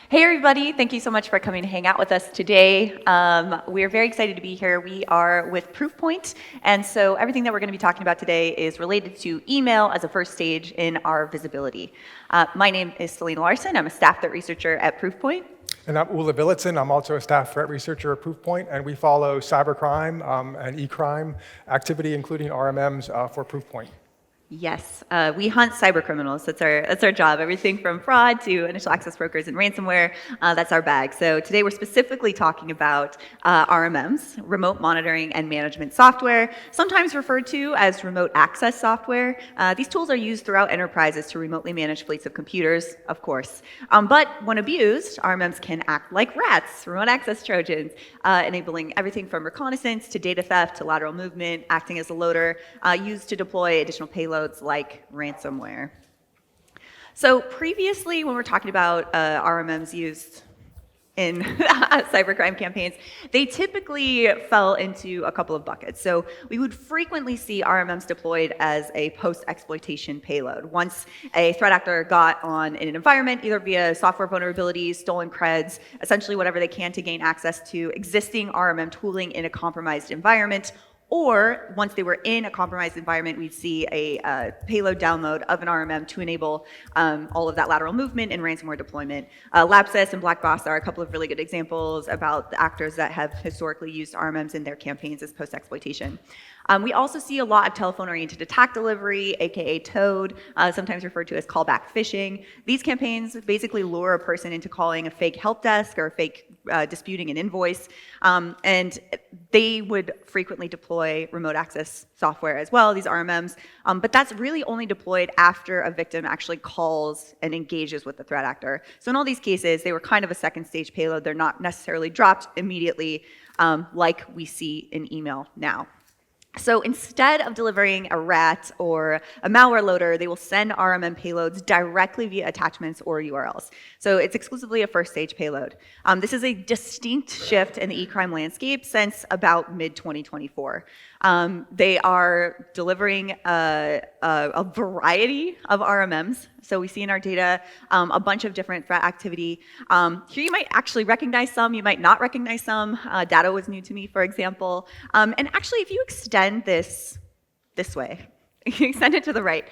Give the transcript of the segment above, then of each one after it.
Hey everybody, thank you so much for coming to hang out with us today. We're very excited to be here. We are with Proofpoint, and so everything that we're going to be talking about today is related to email as a first stage in our visibility. My name is Selena Larson. I'm a staff threat researcher at Proofpoint. And I'm Ole Villadsen. I'm also a staff threat researcher at Proofpoint, and we follow cybercrime and ecrime activity, including RMMs, for Proofpoint. Yes, we hunt cyber criminals. That's our job. Everything from fraud to initial access brokers and ransomware, that's our bag. So today we're specifically talking about RMMs, remote monitoring and management software, sometimes referred to as remote access software. These tools are used throughout enterprises to remotely manage fleets of computers, of course. But when abused, RMMs can act like rats, remote access Trojans, enabling everything from reconnaissance to data theft to lateral movement, acting as a loader, used to deploy additional payloads like ransomware. So previously, when we're talking about RMMs used in cybercrime campaigns, they typically fell into a couple of buckets. So we would frequently see RMMs deployed as a post-exploitation payload. Once a threat actor got on in an environment, either via software vulnerabilities, stolen creds, essentially whatever they can to gain access to existing RMM tooling in a compromised environment, or once they were in a compromised environment, we'd see a payload download of an RMM to enable all of that lateral movement and ransomware deployment. Lapsus and Black Boss are a couple of really good examples about the actors that have historically used RMMs in their campaigns as post-exploitation. We also see a lot of telephone-oriented attack delivery, aka Toad, sometimes referred to as callback phishing. These campaigns basically lure a person into calling a fake help desk or a fake disputing an invoice, and they would frequently deploy remote access software as well, these RMMs, but that's really only deployed after a victim actually calls and engages with the threat actor. So in all these cases, they were kind of a second stage payload. They're not necessarily dropped immediately like we see in email now. So instead of delivering a rat or a malware loader, they will send RMM payloads directly via attachments or URLs. So it's exclusively a first stage payload. This is a distinct shift in the ecrime landscape since about mid-2024. They are delivering a variety of RMMs. So we see in our data a bunch of different threat activity. Here you might actually recognize some, you might not recognize some. Data was new to me, for example. And actually, if you extend this way, you extend it to the right,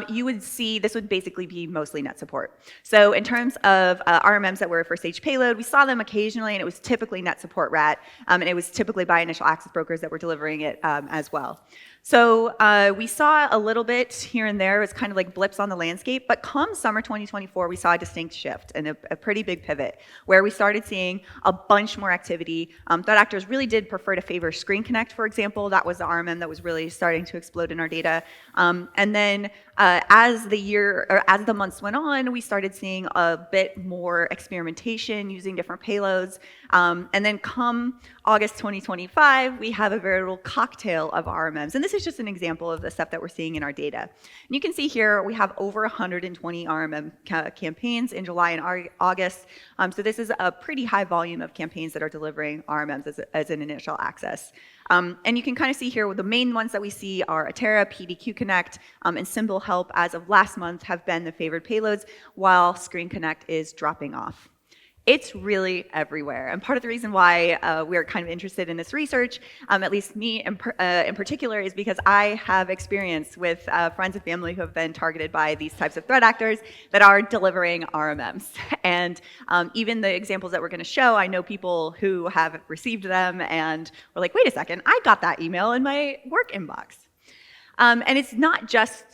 you would see this would basically be mostly net support. So in terms of RMMs that were a first stage payload, we saw them occasionally, and it was typically net support rat, and it was typically by initial access brokers that were delivering it as well. So we saw a little bit here and there. It was kind of like blips on the landscape, but come summer 2024, we saw a distinct shift and a pretty big pivot where we started seeing a bunch more activity. Threat actors really did prefer to favor Screen Connect, for example. That was the RMM that was really starting to explode in our data. And then as the months went on, we started seeing a bit more experimentation using different payloads. And then come August 2025, we have a veritable cocktail of RMMs. And this is just an example of the stuff that we're seeing in our data. And you can see here we have over 120 RMM campaigns in July and August. So this is a pretty high volume of campaigns that are delivering RMMs as an initial access. And you can kind of see here the main ones that we see are Atera, PDQ Connect, and Symbol Help as of last month have been the favored payloads, while Screen Connect is dropping off. It's really everywhere. And part of the reason why we're kind of interested in this research, at least me in particular, is because I have experience with friends and family who have been targeted by these types of threat actors that are delivering RMMs. And even the examples that we're going to show, I know people who have received them and were like, wait a second, I got that email in my work inbox. And it's not just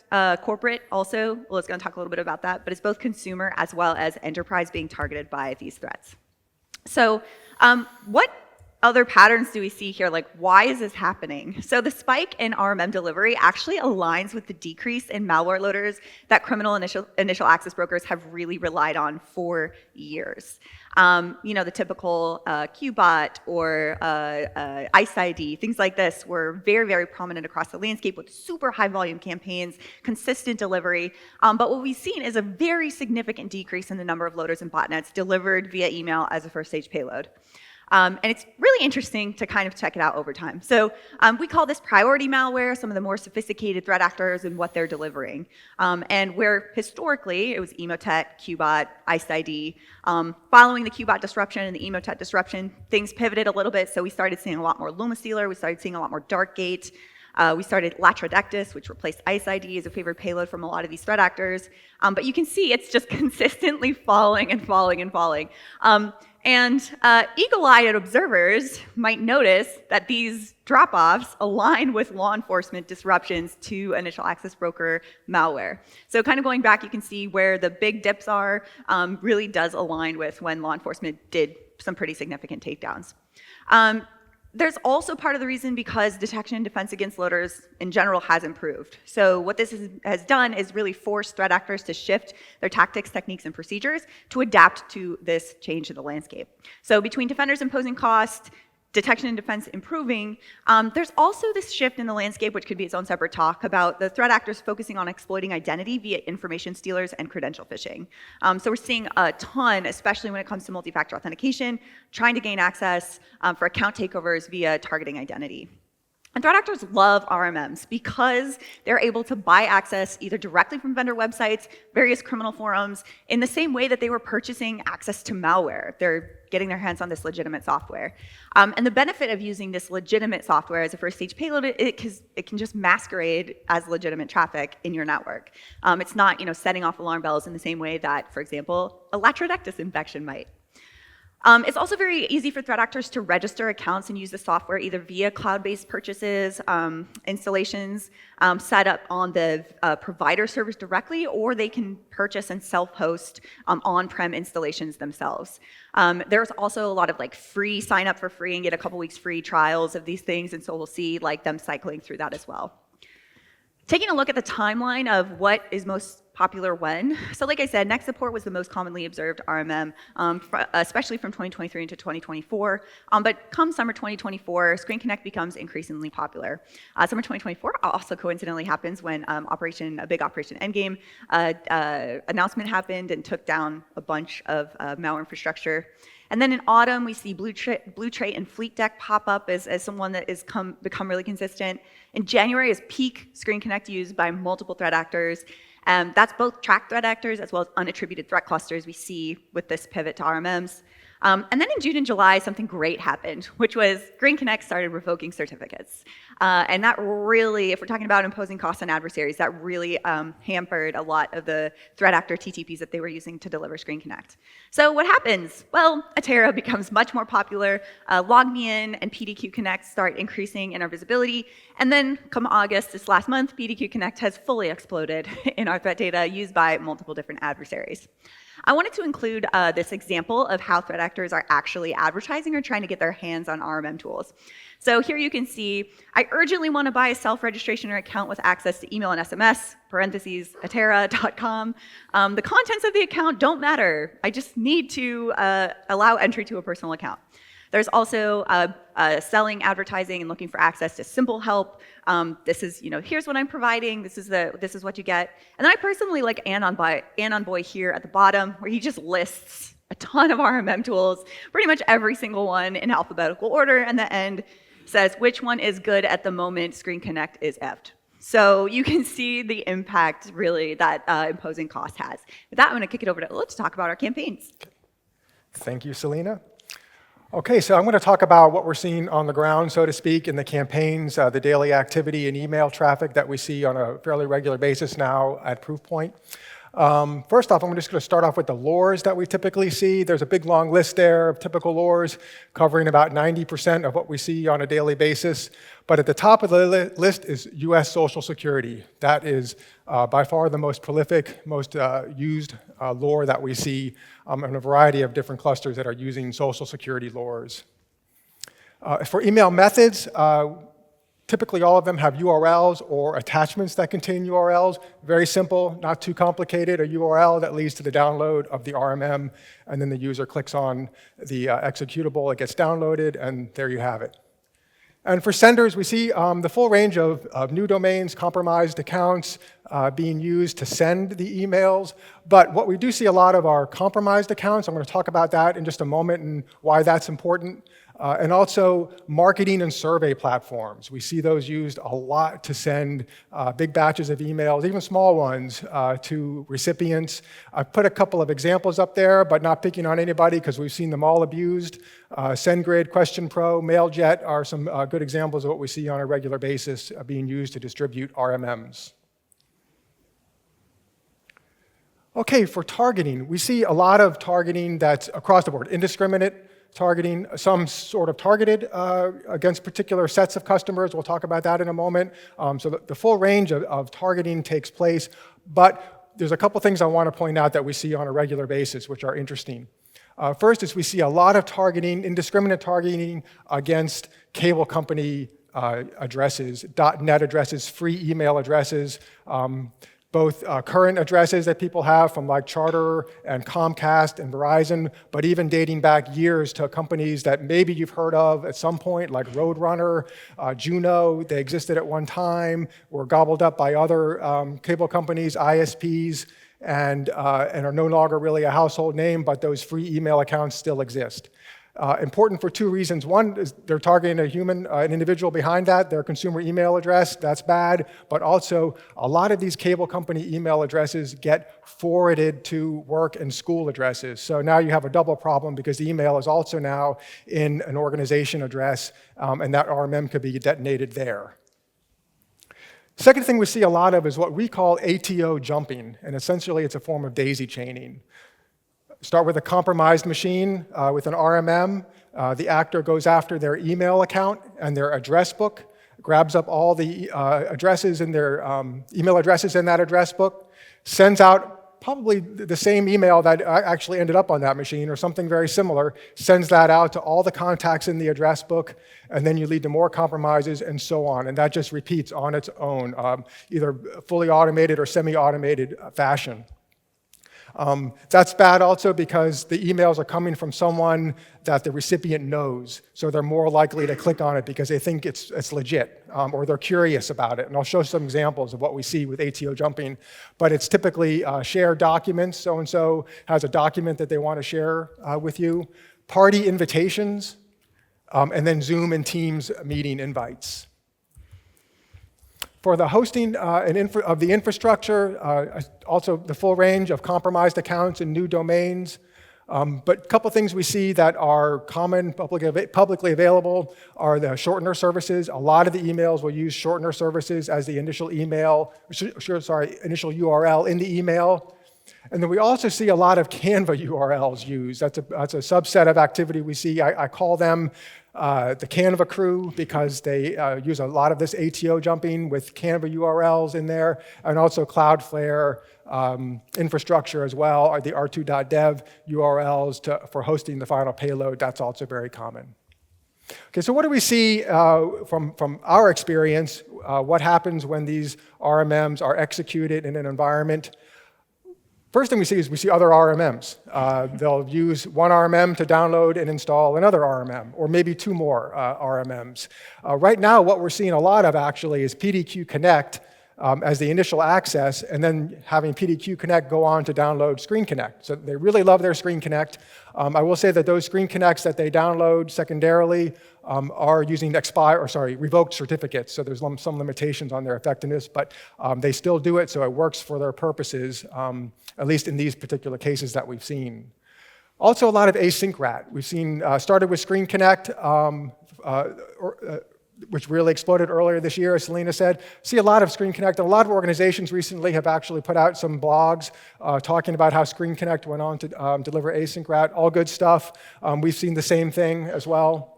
corporate also, well, it's going to talk a little bit about that, but it's both consumer as well as enterprise being targeted by these threats. So what other patterns do we see here? Like, why is this happening? So the spike in RMM delivery actually aligns with the decrease in malware loaders that criminal initial access brokers have really relied on for years. The typical QBot or ICE ID, things like this were very, very prominent across the landscape with super high volume campaigns, consistent delivery. But what we've seen is a very significant decrease in the number of loaders and botnets delivered via email as a first stage payload. And it's really interesting to kind of check it out over time. So we call this priority malware, some of the more sophisticated threat actors and what they're delivering. And where historically it was Emotet, Qbot, IcedID. Following the Qbot disruption and the Emotet disruption, things pivoted a little bit. So we started seeing a lot more LumaSealer. We started seeing a lot more Darkgate. We started Latrodectus, which replaced IcedID as a favored payload from a lot of these threat actors. But you can see it's just consistently falling and falling and falling. Eagle-eyed observers might notice that these drop-offs align with law enforcement disruptions to initial access broker malware. So kind of going back, you can see where the big dips are really does align with when law enforcement did some pretty significant takedowns. There's also part of the reason because detection and defense against loaders in general has improved. So what this has done is really forced threat actors to shift their tactics, techniques, and procedures to adapt to this change in the landscape. So between defenders imposing cost, detection and defense improving, there's also this shift in the landscape, which could be its own separate talk, about the threat actors focusing on exploiting identity via information stealers and credential phishing. So we're seeing a ton, especially when it comes to multi-factor authentication, trying to gain access for account takeovers via targeting identity. And threat actors love RMMs because they're able to buy access either directly from vendor websites, various criminal forums, in the same way that they were purchasing access to malware. They're getting their hands on this legitimate software. And the benefit of using this legitimate software as a first stage payload, it can just masquerade as legitimate traffic in your network. It's not setting off alarm bells in the same way that, for example, a Latrodectus infection might. It's also very easy for threat actors to register accounts and use the software either via cloud-based purchases, installations, set up on the provider servers directly, or they can purchase and self-host on-prem installations themselves. There's also a lot of free sign up for free and get a couple weeks free trials of these things, and so we'll see them cycling through that as well. Taking a look at the timeline of what is most popular when. So like I said, next support was the most commonly observed RMM, especially from 2023 into 2024. But come summer 2024, Screen Connect becomes increasingly popular. Summer 2024 also coincidentally happens when a big Operation Endgame announcement happened and took down a bunch of malware infrastructure. And then in autumn, we see Blue Trait and Fleet Deck pop up as someone that has become really consistent. In January is peak Screen Connect used by multiple threat actors. That's both tracked threat actors as well as unattributed threat clusters we see with this pivot to RMMs. And then in June and July, something great happened, which was Screen Connect started revoking certificates. And that really, if we're talking about imposing costs on adversaries, that really hampered a lot of the threat actor TTPs that they were using to deliver Screen Connect. So what happens? Well, Atera becomes much more popular. LogMeIn and PDQ Connect start increasing in our visibility. And then come August, this last month, PDQ Connect has fully exploded in our threat data used by multiple different adversaries. I wanted to include this example of how threat actors are actually advertising or trying to get their hands on RMM tools. So here you can see, I urgently want to buy a self-registration or account with access to email and SMS, parentheses, atera.com. The contents of the account don't matter. I just need to allow entry to a personal account. There's also selling, advertising, and looking for access to simple help. This is, here's what I'm providing. This is what you get. And then I personally like Anon Boy here at the bottom, where he just lists a ton of RMM tools, pretty much every single one in alphabetical order, and the end says which one is good at the moment Screen Connect is effed. So you can see the impact, really, that imposing cost has. With that, I'm going to kick it over to Ole to talk about our campaigns. Thank you, Selena. Okay, so I'm going to talk about what we're seeing on the ground, so to speak, in the campaigns, the daily activity and email traffic that we see on a fairly regular basis now at Proofpoint. First off, I'm just going to start off with the lures that we typically see. There's a big long list there of typical lures covering about 90% of what we see on a daily basis. But at the top of the list is US Social Security. That is by far the most prolific, most used lure that we see in a variety of different clusters that are using Social Security lures. For email methods, typically all of them have URLs or attachments that contain URLs. Very simple, not too complicated, a URL that leads to the download of the RMM, and then the user clicks on the executable, it gets downloaded, and there you have it. And for senders, we see the full range of new domains, compromised accounts being used to send the emails. But what we do see a lot of are compromised accounts. I'm going to talk about that in just a moment and why that's important. And also marketing and survey platforms. We see those used a lot to send big batches of emails, even small ones, to recipients. I've put a couple of examples up there, but not picking on anybody because we've seen them all abused. SendGrid, QuestionPro, MailJet are some good examples of what we see on a regular basis being used to distribute RMMs. Okay, for targeting, we see a lot of targeting that's across the board, indiscriminate targeting, some sort of targeted against particular sets of customers. We'll talk about that in a moment. So the full range of targeting takes place, but there's a couple things I want to point out that we see on a regular basis, which are interesting. First is we see a lot of targeting, indiscriminate targeting against cable company addresses, .net addresses, free email addresses, both current addresses that people have from like Charter and Comcast and Verizon, but even dating back years to companies that maybe you've heard of at some point, like Roadrunner, Juno. They existed at one time, were gobbled up by other cable companies, ISPs, and are no longer really a household name, but those free email accounts still exist. Important for two reasons. One is they're targeting a human, an individual behind that, their consumer email address, that's bad, but also a lot of these cable company email addresses get forwarded to work and school addresses. So now you have a double problem because the email is also now in an organization address, and that RMM could be detonated there. Second thing we see a lot of is what we call ATO jumping, and essentially it's a form of daisy chaining. Start with a compromised machine with an RMM. The actor goes after their email account and their address book, grabs up all the addresses in their email addresses in that address book, sends out probably the same email that actually ended up on that machine or something very similar, sends that out to all the contacts in the address book, and then you lead to more compromises and so on. And that just repeats on its own, either fully automated or semi-automated fashion. That's bad also because the emails are coming from someone that the recipient knows, so they're more likely to click on it because they think it's legit, or they're curious about it. And I'll show some examples of what we see with ATO jumping, but it's typically shared documents. So-and-so has a document that they want to share with you, party invitations, and then Zoom and Teams meeting invites. For the hosting of the infrastructure, also the full range of compromised accounts and new domains. But a couple things we see that are common, publicly available are the shortener services. A lot of the emails will use shortener services as the initial email, initial URL in the email. And then we also see a lot of Canva URLs used. That's a subset of activity we see. I call them the Canva crew because they use a lot of this ATO jumping with Canva URLs in there, and also Cloudflare infrastructure as well, or the r2.dev URLs for hosting the final payload. That's also very common. Okay, so what do we see from our experience? What happens when these RMMs are executed in an environment? First thing we see is we see other RMMs. They'll use one RMM to download and install another RMM, or maybe two more RMMs. Right now, what we're seeing a lot of actually is PDQ Connect as the initial access, and then having PDQ Connect go on to download Screen Connect. So they really love their Screen Connect. I will say that those Screen Connects that they download secondarily are using revoked certificates. So there's some limitations on their effectiveness, but they still do it, so it works for their purposes, at least in these particular cases that we've seen. Also, a lot of async rat. We've seen, started with Screen Connect, which really exploded earlier this year, as Selena said. See a lot of Screen Connect. And a lot of organizations recently have actually put out some blogs talking about how Screen Connect went on to deliver async rat. All good stuff. We've seen the same thing as well.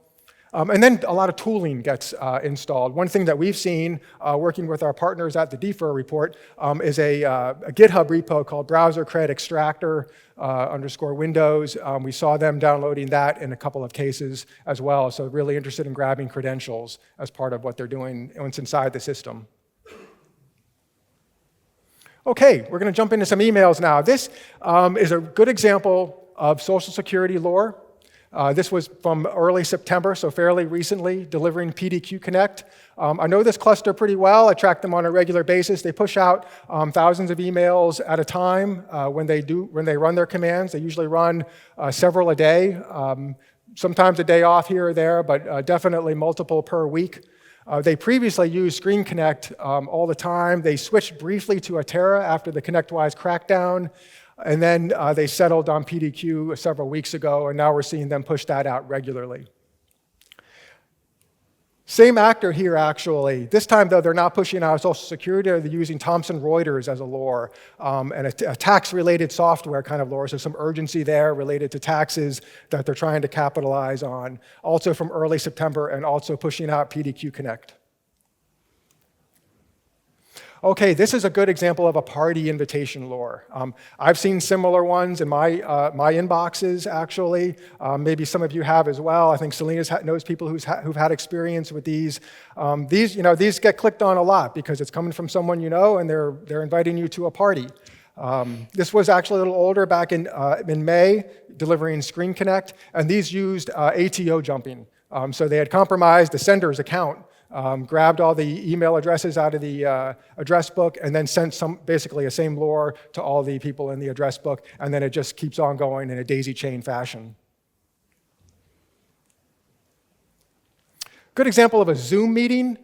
And then a lot of tooling gets installed. One thing that we've seen working with our partners at the DFIR report is a GitHub repo called Browser Cred Extractor _Windows. We saw them downloading that in a couple of cases as well. So really interested in grabbing credentials as part of what they're doing once inside the system. Okay, we're going to jump into some emails now. This is a good example of Social Security lore. This was from early September, so fairly recently, delivering PDQ Connect. I know this cluster pretty well. I track them on a regular basis. They push out thousands of emails at a time when they run their commands. They usually run several a day. sometimes a day off here or there, but definitely multiple per week. They previously used Screen Connect all the time. They switched briefly to Atera after the ConnectWise crackdown, and then they settled on PDQ several weeks ago, and now we're seeing them push that out regularly. Same actor here, actually. This time, though, they're not pushing out Social Security. They're using Thomson Reuters as a lure, and a tax-related software kind of lure, so some urgency there related to taxes that they're trying to capitalize on. Also from early September, and also pushing out PDQ Connect. Okay, this is a good example of a party invitation lure. I've seen similar ones in my inboxes, actually. Maybe some of you have as well. I think Selena knows people who've had experience with these. These get clicked on a lot because it's coming from someone you know, and they're inviting you to a party. This was actually a little older, back in May, delivering Screen Connect, and these used ATO jumping. So they had compromised the sender's account, grabbed all the email addresses out of the address book, and then sent basically a same lure to all the people in the address book, and then it just keeps on going in a daisy chain fashion. Good example of a Zoom meeting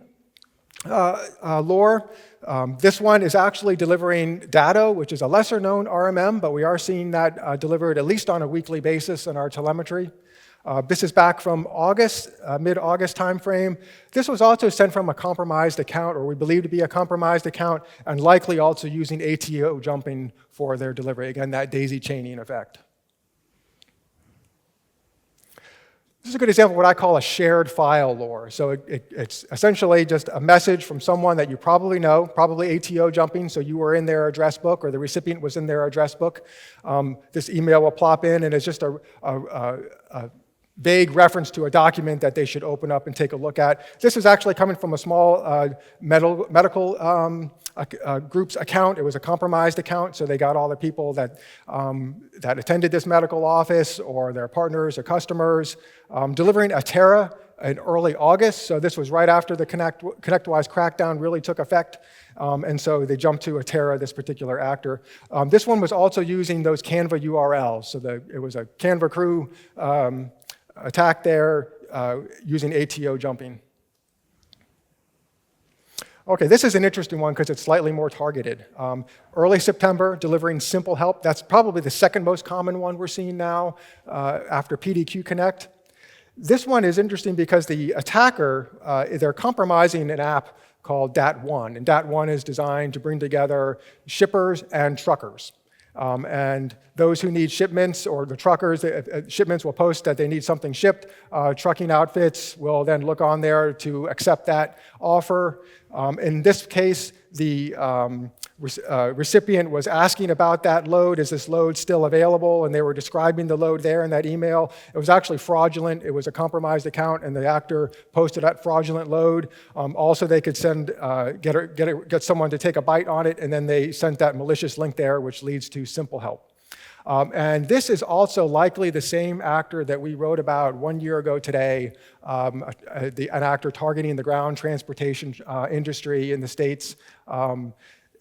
lure. This one is actually delivering Datto, which is a lesser known RMM, but we are seeing that delivered at least on a weekly basis in our telemetry. This is back from August, mid-August timeframe. This was also sent from a compromised account, or we believe to be a compromised account, and likely also using ATO jumping for their delivery. Again, that daisy chaining effect. This is a good example of what I call a shared file lure. So it's essentially just a message from someone that you probably know, probably ATO jumping, so you were in their address book, or the recipient was in their address book. This email will plop in, and it's just a vague reference to a document that they should open up and take a look at. This is actually coming from a small medical group's account. It was a compromised account, so they got all the people that attended this medical office, or their partners or customers, delivering Atera in early August. So this was right after the ConnectWise crackdown really took effect. And so they jumped to Atera, this particular actor. This one was also using those Canva URLs. So it was a Canva crew attack there using ATO jumping. Okay, this is an interesting one because it's slightly more targeted. Early September, delivering simple help. That's probably the second most common one we're seeing now after PDQ Connect. This one is interesting because the attacker, they're compromising an app called DAT1. And DAT1 is designed to bring together shippers and truckers. And those who need shipments, or the truckers, shipments will post that they need something shipped. Trucking outfits will then look on there to accept that offer. In this case, the recipient was asking about that load. Is this load still available? And they were describing the load there in that email. It was actually fraudulent. It was a compromised account, and the actor posted that fraudulent load. Also, they could get someone to take a bite on it, and then they sent that malicious link there, which leads to simple help. And this is also likely the same actor that we wrote about 1 year ago today, an actor targeting the ground transportation industry in the States.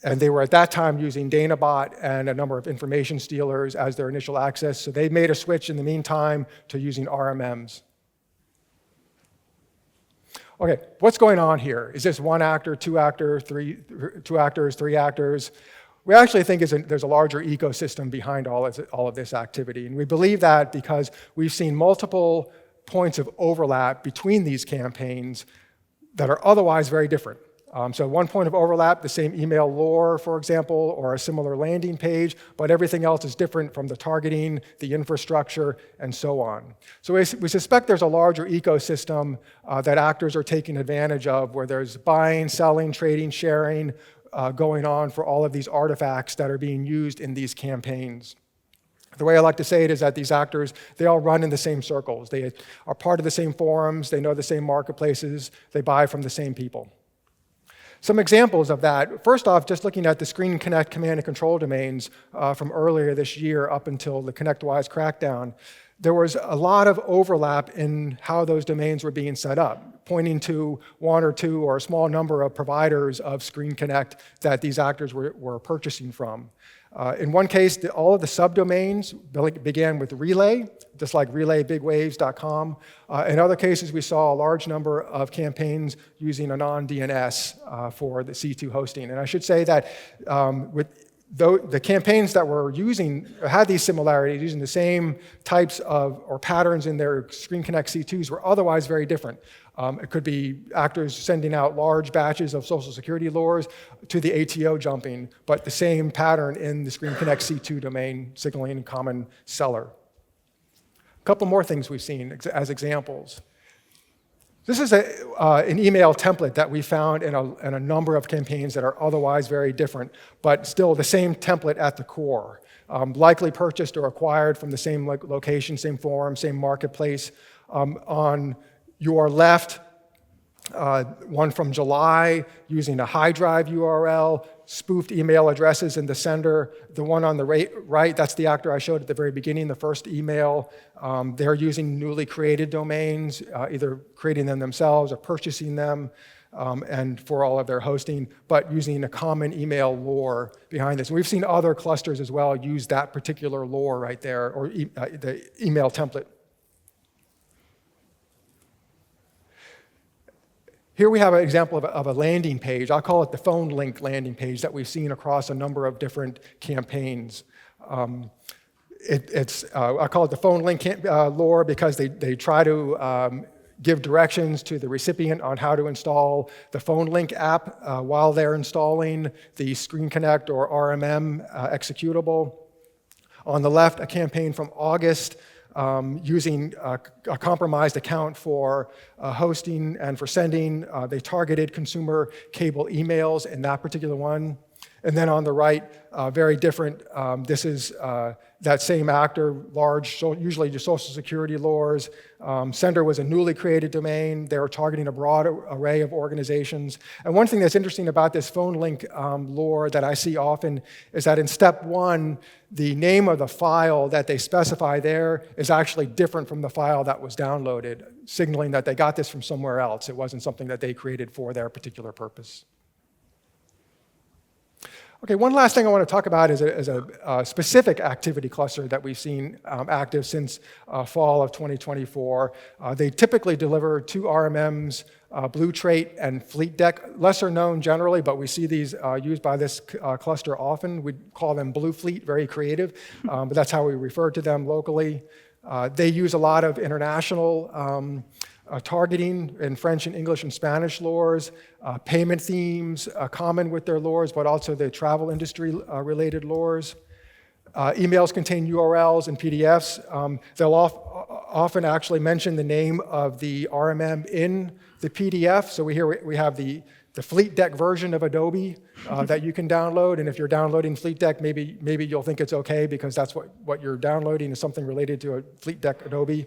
And they were at that time using Danabot and a number of information stealers as their initial access. So they made a switch in the meantime to using RMMs. Okay, what's going on here? Is this one actor, two actors, three actors? We actually think there's a larger ecosystem behind all of this activity. And we believe that because we've seen multiple points of overlap between these campaigns that are otherwise very different. So one point of overlap, the same email lure, for example, or a similar landing page, but everything else is different from the targeting, the infrastructure, and so on. So we suspect there's a larger ecosystem that actors are taking advantage of, where there's buying, selling, trading, sharing, going on for all of these artifacts that are being used in these campaigns. The way I like to say it is that these actors, they all run in the same circles. They are part of the same forums, they know the same marketplaces, they buy from the same people. Some examples of that, first off, just looking at the Screen Connect command and control domains from earlier this year up until the ConnectWise crackdown, there was a lot of overlap in how those domains were being set up, pointing to one or two or a small number of providers of Screen Connect that these actors were purchasing from. In one case, all of the subdomains began with relay, just like relaybigwaves.com. In other cases, we saw a large number of campaigns using a non-DNS for the C2 hosting. And I should say that the campaigns that were had these similarities, using the same types or patterns in their Screen Connect C2s, were otherwise very different. It could be actors sending out large batches of Social Security lures to the ATO jumping, but the same pattern in the Screen Connect C2 domain, signaling a common seller. A couple more things we've seen as examples. This is an email template that we found in a number of campaigns that are otherwise very different, but still the same template at the core. Likely purchased or acquired from the same location, same forum, same marketplace. On your left, one from July using a high drive URL, spoofed email addresses in the sender. The one on the right, that's the actor I showed at the very beginning, the first email. They're using newly created domains, either creating them themselves or purchasing them, and for all of their hosting, but using a common email lore behind this. We've seen other clusters as well use that particular lore right there, or the email template. Here we have an example of a landing page. I'll call it the phone link landing page that we've seen across a number of different campaigns. I call it the phone link lore because they try to give directions to the recipient on how to install the phone link app while they're installing the Screen Connect or RMM executable. On the left, a campaign from August using a compromised account for hosting and for sending. They targeted consumer cable emails in that particular one. And then on the right, very different. This is that same actor, large, usually just Social Security lures. Sender was a newly created domain. They were targeting a broad array of organizations. And one thing that's interesting about this phone link lure that I see often is that in step one, the name of the file that they specify there is actually different from the file that was downloaded, signaling that they got this from somewhere else. It wasn't something that they created for their particular purpose. Okay, one last thing I want to talk about is a specific activity cluster that we've seen active since fall of 2024. They typically deliver 2 RMMs, Blue Trait and Fleet Deck, lesser known generally, but we see these used by this cluster often. We call them Blue Fleet, very creative, but that's how we refer to them locally. They use a lot of international targeting in French and English and Spanish lures, payment themes common with their lures, but also the travel industry related lures. Emails contain URLs and PDFs. They'll often actually mention the name of the RMM in the PDF. So we have the Fleet Deck version of Adobe that you can download, and if you're downloading Fleet Deck, maybe you'll think it's okay because that's what you're downloading is something related to a Fleet Deck Adobe.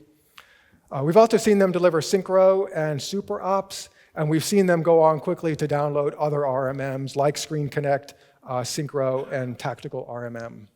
We've also seen them deliver Synchro and Super Ops, and we've seen them go on quickly to download other RMMs like Screen Connect, Synchro, and Tactical RMM.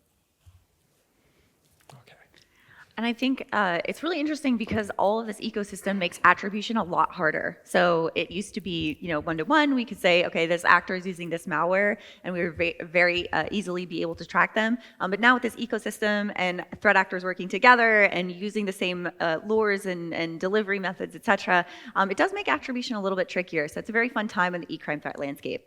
And I think it's really interesting because all of this ecosystem makes attribution a lot harder. So it used to be, one-to-one. We could say, okay, this actor is using this malware, and we would very easily be able to track them. But now with this ecosystem and threat actors working together and using the same lures and delivery methods, et cetera, it does make attribution a little bit trickier. So it's a very fun time in the ecrime threat landscape.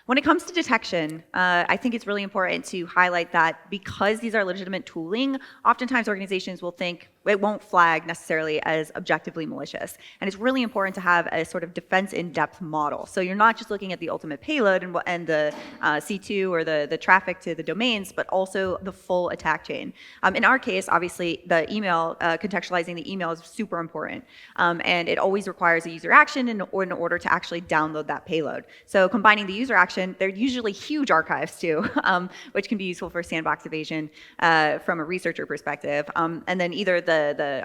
When it comes to detection, I think it's really important to highlight that because these are legitimate tooling, oftentimes organizations will think it won't flag necessarily as objectively malicious. And it's really important to have a sort of defense in-depth model. So you're not just looking at the ultimate payload and the C2 or the traffic to the domains, but also the full attack chain. In our case, obviously, the email, contextualizing the email is super important. And it always requires a user action in order to actually download that payload. So combining the user action, they're usually huge archives too, which can be useful for sandbox evasion from a researcher perspective. And then either the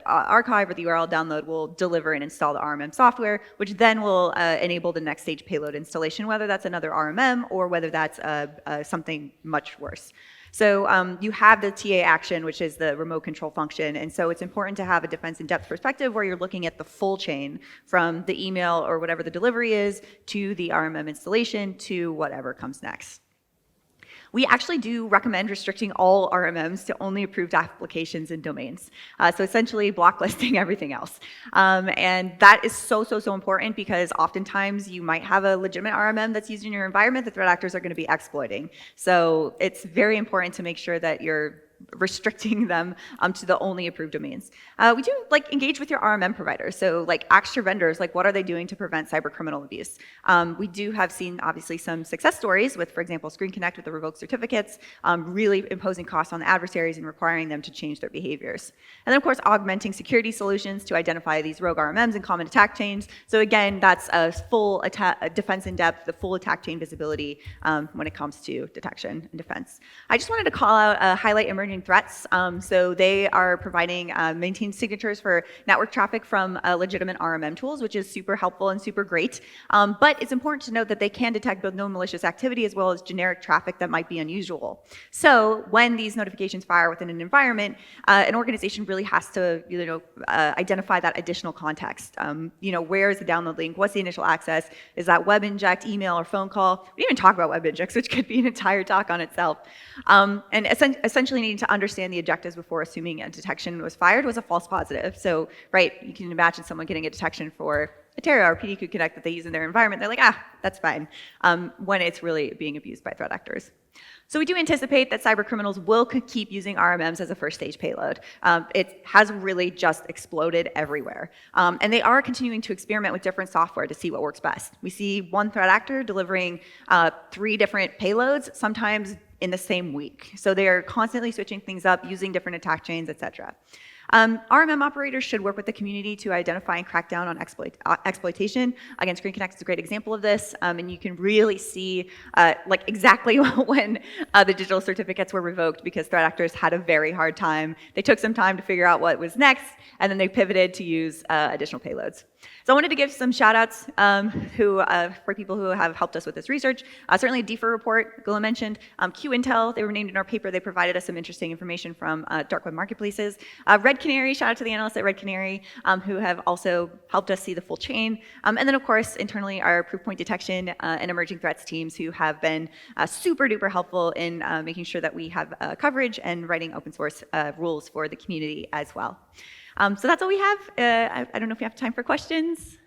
archive or the URL download will deliver and install the RMM software, which then will enable the next stage payload installation, whether that's another RMM or whether that's something much worse. So you have the TA action, which is the remote control function. And so it's important to have a defense in-depth perspective where you're looking at the full chain from the email or whatever the delivery is to the RMM installation to whatever comes next. We actually do recommend restricting all RMMs to only approved applications and domains. So essentially blacklisting everything else. And that is so important because oftentimes you might have a legitimate RMM that's used in your environment that threat actors are going to be exploiting. So it's very important to make sure that you're restricting them to the only approved domains. We do engage with your RMM providers. So ask your vendors, what are they doing to prevent cyber criminal abuse? We do have seen obviously some success stories with, for example, Screen Connect with the revoked certificates, really imposing costs on the adversaries and requiring them to change their behaviors. And then of course, augmenting security solutions to identify these rogue RMMs and common attack chains. So again, that's a full defense in depth, the full attack chain visibility when it comes to detection and defense. I just wanted to call out, highlight emerging threats. So they are providing maintained signatures for network traffic from legitimate RMM tools, which is super helpful and super great. But it's important to note that they can detect both known malicious activity as well as generic traffic that might be unusual. So when these notifications fire within an environment, an organization really has to identify that additional context. Where is the download link? What's the initial access? Is that web inject, email, or phone call? We didn't even talk about web injects, which could be an entire talk on itself. And essentially needing to understand the objectives before assuming a detection was fired was a false positive. So, right, you can imagine someone getting a detection for a Terra or PDQ Connect that they use in their environment. They're like, that's fine, when it's really being abused by threat actors. So we do anticipate that cyber criminals will keep using RMMs as a first stage payload. It has really just exploded everywhere. And they are continuing to experiment with different software to see what works best. We see one threat actor delivering 3 different payloads, sometimes in the same week. So they are constantly switching things up, using different attack chains, et cetera. RMM operators should work with the community to identify and crack down on exploitation. Again, Screen Connect is a great example of this, and you can really see exactly when the digital certificates were revoked because threat actors had a very hard time. They took some time to figure out what was next, and then they pivoted to use additional payloads. So I wanted to give some shout outs for people who have helped us with this research. Certainly a DFIR report, Gula mentioned. Q Intel, they were named in our paper. They provided us some interesting information from dark web marketplaces. Red Canary, shout out to the analysts at Red Canary who have also helped us see the full chain. And then of course, internally our Proofpoint detection and emerging threats teams who have been super duper helpful in making sure that we have coverage and writing open source rules for the community as well. So that's all we have. I don't know if you have time for questions.